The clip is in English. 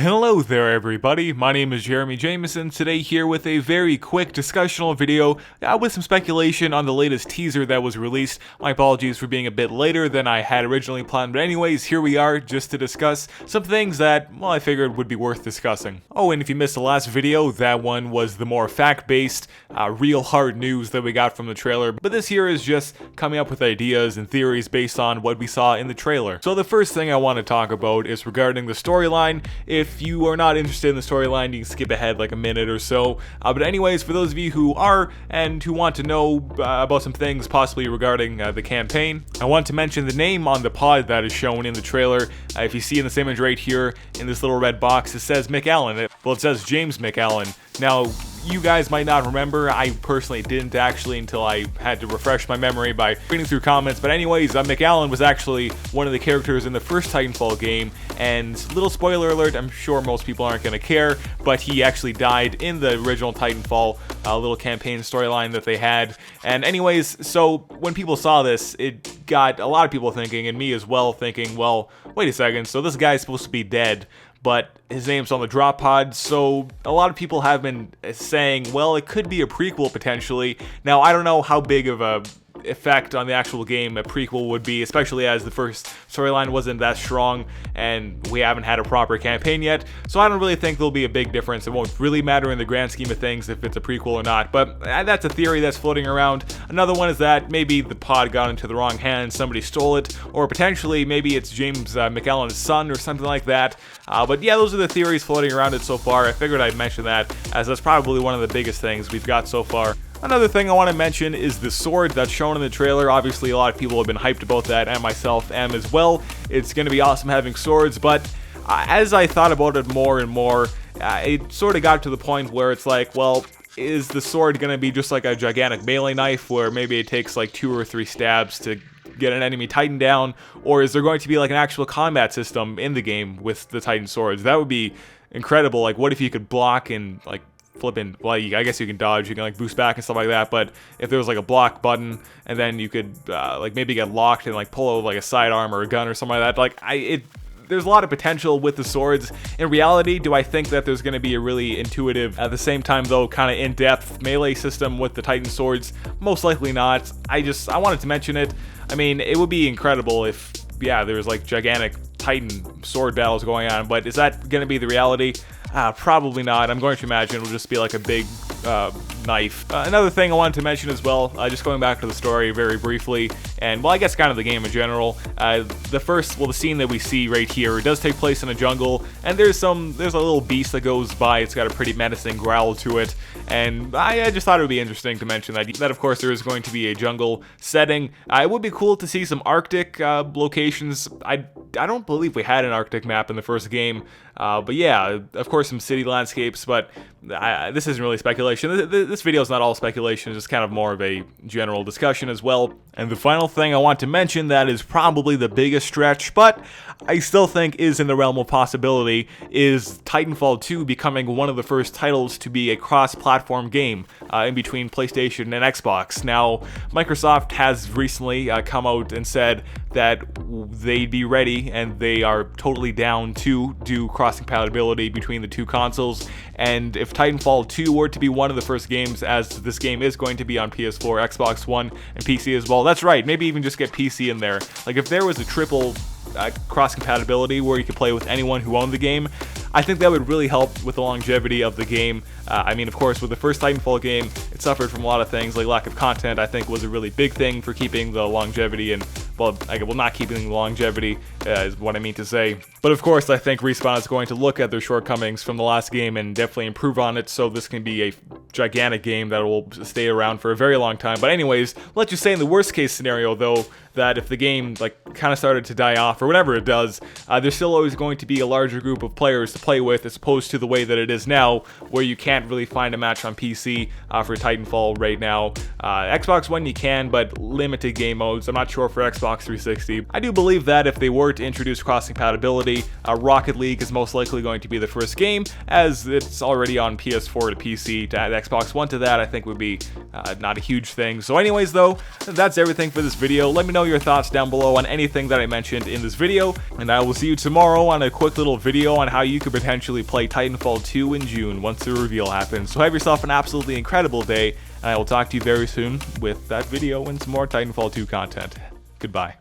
Hello there everybody, my name is Jeremy Jameson, today here with a very quick discussional video with some speculation on the latest teaser that was released. My apologies for being a bit later than I had originally planned, but anyways, here we are just to discuss some things that, well, I figured would be worth discussing. Oh, and if you missed the last video, that one was the more fact-based, real hard news that we got from the trailer, but this here is just coming up with ideas and theories based on what we saw in the trailer. So the first thing I want to talk about is regarding the storyline. If you are not interested in the storyline, you can skip ahead like a minute or so. But anyways, for those of you who are and who want to know about some things possibly regarding the campaign, I want to mention the name on the pod that is shown in the trailer. If you see in this image right here, in this little red box, it says McAllen. Well, it says James McAllen. Now, you guys might not remember, I personally didn't actually until I had to refresh my memory by reading through comments, but anyways, McAllen was actually one of the characters in the first Titanfall game, and little spoiler alert, I'm sure most people aren't going to care, but he actually died in the original Titanfall little campaign storyline that they had. And anyways, so when people saw this, it got a lot of people thinking, and me as well, thinking, well, wait a second, so this guy's supposed to be dead, but his name's on the drop pod, so a lot of people have been saying, well, it could be a prequel potentially. Now, I don't know how big of a effect on the actual game a prequel would be, especially as the first storyline wasn't that strong and we haven't had a proper campaign yet, so I don't really think there'll be a big difference. It won't really matter in the grand scheme of things if it's a prequel or not, but that's a theory that's floating around. Another one is that maybe the pod got into the wrong hands, somebody stole it, or potentially maybe it's James McAllen's son or something like that. But yeah, those are the theories floating around it so far. I figured I'd mention that, as that's probably one of the biggest things we've got so far. Another thing I want to mention is the sword that's shown in the trailer. Obviously, a lot of people have been hyped about that, and myself am as well. It's going to be awesome having swords, but as I thought about it more and more, it sort of got to the point where it's like, well, is the sword going to be just like a gigantic melee knife where maybe it takes like 2 or 3 stabs to get an enemy Titan down, or is there going to be like an actual combat system in the game with the Titan swords? That would be incredible. Like, what if you could block and like flipping, well, I guess you can dodge, you can like boost back and stuff like that, but if there was like a block button and then you could like maybe get locked and like pull out like a sidearm or a gun or something like that, like there's a lot of potential with the swords. In reality, do I think that there's going to be a really intuitive, at the same time though, kind of in-depth melee system with the Titan swords? Most likely not. I wanted to mention it. I mean, it would be incredible if, yeah, there's like gigantic Titan sword battles going on, but is that going to be the reality? Probably not. I'm going to imagine it'll just be like a big knife. Another thing I wanted to mention as well, just going back to the story very briefly, and well, I guess kind of the game in general. The scene that we see right here, it does take place in a jungle, and there's a little beast that goes by. It's got a pretty menacing growl to it, and I just thought it would be interesting to mention that of course there is going to be a jungle setting. It would be cool to see some Arctic locations. I don't believe we had an Arctic map in the first game, but yeah, of course some city landscapes, but this isn't really speculation. This video is not all speculation, it's just kind of more of a general discussion as well. And the final thing I want to mention that is probably the biggest stretch, but I still think is in the realm of possibility, is Titanfall 2 becoming one of the first titles to be a cross-platform game in between PlayStation and Xbox. Now, Microsoft has recently come out and said that they'd be ready and they are totally down to do cross-compatibility between the two consoles, and if Titanfall 2 were to be one of the first games, as this game is going to be on PS4, Xbox One, and PC as well, that's right, maybe even just get PC in there. Like, if there was a triple cross-compatibility where you could play with anyone who owned the game, I think that would really help with the longevity of the game. I mean, of course, with the first Titanfall game, it suffered from a lot of things, like lack of content, I think was a really big thing for keeping the longevity, and, well, not keeping the longevity is what I mean to say. But of course, I think Respawn is going to look at their shortcomings from the last game and definitely improve on it, so this can be a gigantic game that will stay around for a very long time. But anyways, let's just say in the worst case scenario, though, that if the game like kind of started to die off or whatever it does, there's still always going to be a larger group of players to play with, as opposed to the way that it is now, where you can't really find a match on PC for Titanfall right now. Xbox One you can, but limited game modes. I'm not sure for Xbox 360. I do believe that if they were to introduce cross-compatibility, Rocket League is most likely going to be the first game, as it's already on PS4 to PC. To add Xbox One to that, I think would be not a huge thing. So anyways though, that's everything for this video. Let me know your thoughts down below on anything that I mentioned in this video, and I will see you tomorrow on a quick little video on how you could potentially play Titanfall 2 in June once the reveal happens. So have yourself an absolutely incredible day, and I will talk to you very soon with that video and some more Titanfall 2 content. Goodbye.